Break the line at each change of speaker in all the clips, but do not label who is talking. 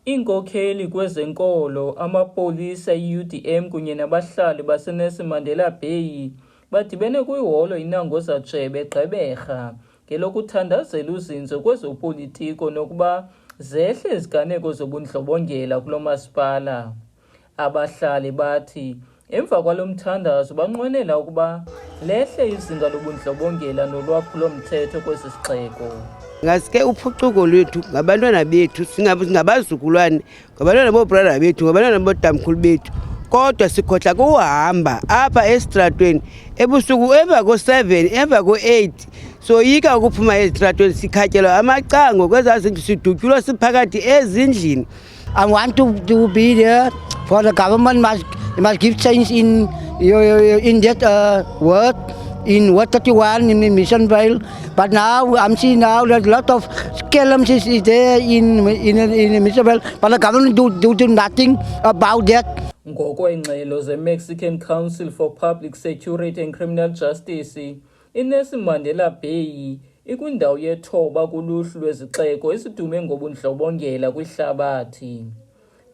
Iinkokheli kwezenkolo, amapolisa e-UDM kunye nabahlali baseNelson Mandela Bay badibene kwiholo iNongoza Jebe eGqeberha ngelokuthandazela uzinzo kwezopolitiko nokuba zehle iziganeko zobundlobongela kulo masipala. Abahlali bathi emva kwalo mthandazo banqwenela ukuba lehle izinga lobundlobongela nolwaphulo-mthetho kwesi sixeko.
Ngaske uphucuko lwethu ngabantwana bethu singabazukulwane ngabantwana bobrother bethu ngabantwana bodamkhulu bethu kodwa sikhohla kuhamba apha esitratweni ebusuku emva ko7 emva ko8 soyika ukuphuma esitratweni sikhatyelwa amacango kwezazindlu sidutyulwa siphakathi ezindlini.
I want to be there for the government must give change in that word. In Ward 31 in Missionville, but now I'm seeing now there's a lot of scams is there in Missionville, but the government do nothing about that.
Ngokweengxelo ze-Mexican Council for Public Security and Criminal Justice, iNelson Mandela Bay ikwindawo ye-9 kuluhlu lwezixeko esidume ngobundlobongela kwihlabathi.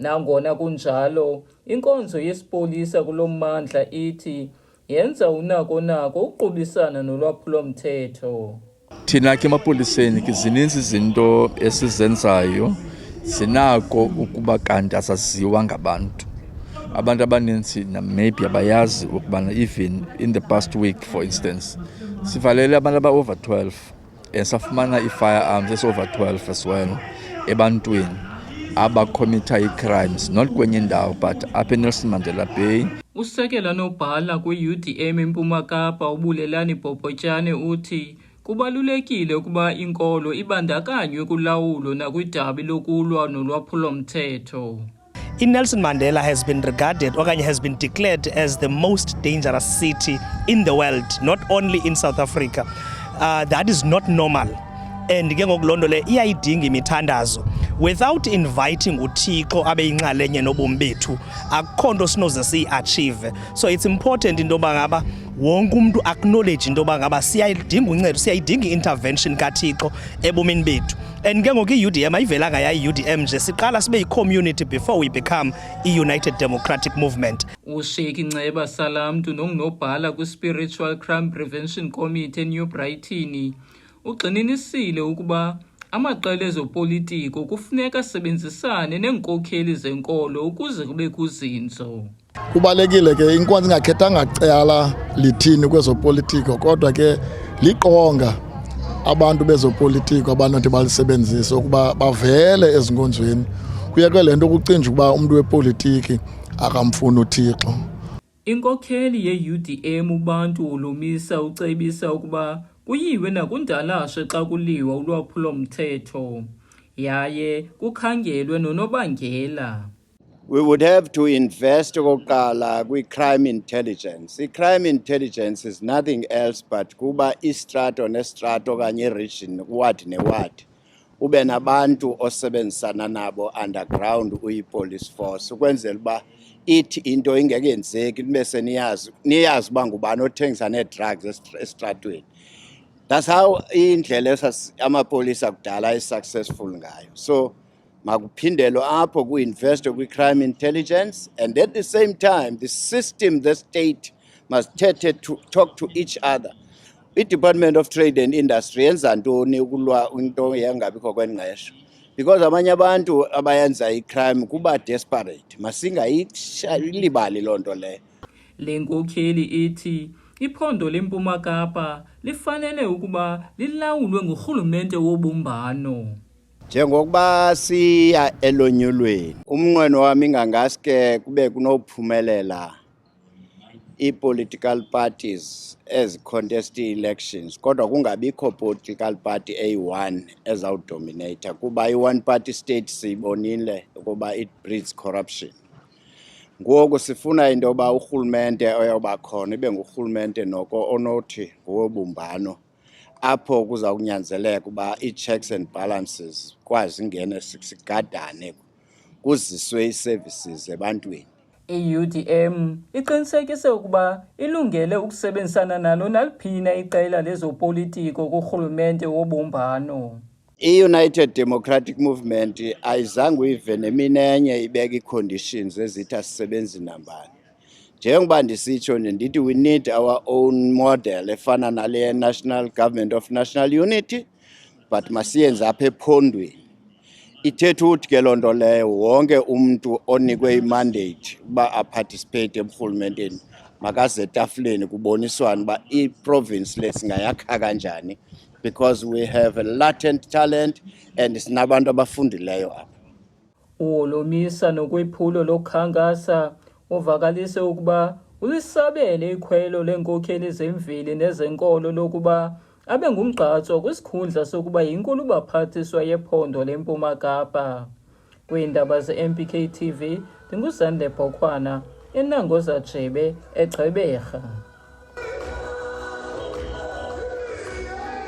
Nangona kunjalo, inkonzo yesipolisa kulo mmandla ithi yenza unako ukuqubisana nolwaphulo-mthetho.
Thina ke emapoliseni ke zininzi izinto esizenzayo sinako ukuba kanti asaziwa ngabantu. Abantu abaninzi na maybe abayazi ukubana even in the past week for instance sivalele abantu aba-over 12 safumana i-firearms esi-over 12 as well ebantwini abacommita i-crimes not kwenye indawo but apha eNelson Mandela Bay.
Usekela nobhala kwi-UDM eMpuma Kapa uBulelani Bhobhotyane uthi kubalulekile ukuba inkolo ibandakanywe kulawulo nakwidabi lokulwa nolwaphulo-mthetho.
Nelson Mandela has been regarded or has been declared as the most dangerous city in the world, not only in South Africa. That is not normal. And ke ngokulondo le iyayidinga imithandazo without inviting uThixo abe inxalenye nobomi bethu akukho nto sinoze siyi-achieve. So it's important into yoba ngaba wonke umuntu acknowledge into yoba ngaba siyayidinga uncedo, siyayidinga i-intervention kaThixo ebomini bethu. And ke ngoku i-UDM ayivelanga yayi UDM nje, siqala sibe yi-community before we become i-United Democratic Movement.
uSheikh Nceba Salamtu nongunobhala kwi-Spiritual Crime Prevention Committee eNew Brighton ugxininisile ukuba amaqela ezopolitiko kufuneka asebenzisane neenkokheli zenkolo ukuze kube kuzinzo.
Kubalekile ke inkonzo ingakhethanga cala lithini kwezopolitiko kodwa ke liqonga abantu bezopolitiko abanothi balisebenzise ukuba bavele ezinkonzweni. Kuye ke lento ukucinja ukuba umuntu wepolitiki akamfuni uThixo.
Inkokheli ye-UDM uBantu Holomisa ucebisa ukuba kuyiwe nakundalashe xa kuliwa ulwaphulo-mthetho yaye kukhangelwe nonobangela.
We would have to invest okokuqala kwi-crime intelligence. I-crime intelligence is nothing else but kuba istrato nestrato kanye region ward neward ube nabantu osebenzisana nabo underground uyi-police force ukwenzela uba ithi into ingekenzeki bese niyazi uba ngubani othengisa nee-drugs estratweni. That's how indlela amapolisa kudala is-successful ngayo. So makuphindelwe apho ku-investwe kwi-crime intelligence, and at the same time the system, the state must talk to each other. I-Department of Trade and Industry yenza ntoni ukulwa into yangabikho kwengqesho? Because abanye abantu abayenza i-crime kuba desperate. Masingayilibali loo nto leyo.
Le nkokheli ithi iphondo leMpuma Kapa lifanele ukuba lilawulwe ngurhulumente wobumbano.
Njengokuba siya elonyulweni, umnqweno wami ingangaske kube kunophumelela i-political parties contest elections, kodwa kungabikho political party eyi-1 ezawudominata kuba i-one party state siyibonile ukuba it breeds corruption. Ngoku sifuna into yoba urhulumente oyoba khona ibe ngurhulumente noko onothi ngowobumbano apho kuza kunyanzeleka uba i-checks and balances kwazi ingene sigadane kuziswe ii-services ebantwini.
I-UDM iqinisekise ukuba ilungele ukusebenzisana nalo naliphina iqela lezopolitiko kurhulumente wobumbano.
I-United Democratic Movement ayizange uyive neminenye ibeka ii-conditions ezithi asisebenzi nambani. Njengoba ndisitsho ndithi we need our own model efana nale National Government of National Unity, but masiyenze apha ephondweni. Ithetha ukuthi ke loo nto leyo wonke umntu onikwe imandate uba aparticipate emrhulumenteni makaze etafuleni kuboniswana uba i-province le singayakha kanjani, because we have a latent talent and sinabantu abafundileyo apha.
Uwolomisa nokwiphulo lokukhankasa uvakalise ukuba ulisabele ikhwelo leenkokheli zemveli nezenkolo lokuba abe ngumgqatso kwisikhundla sokuba yinkulu-baphathiswa yephondo leMpuma Kapa. Kwiindaba ze-MPK TV, ndinguzande Bhokhwana, eNangoza Jebe, eGqeberha.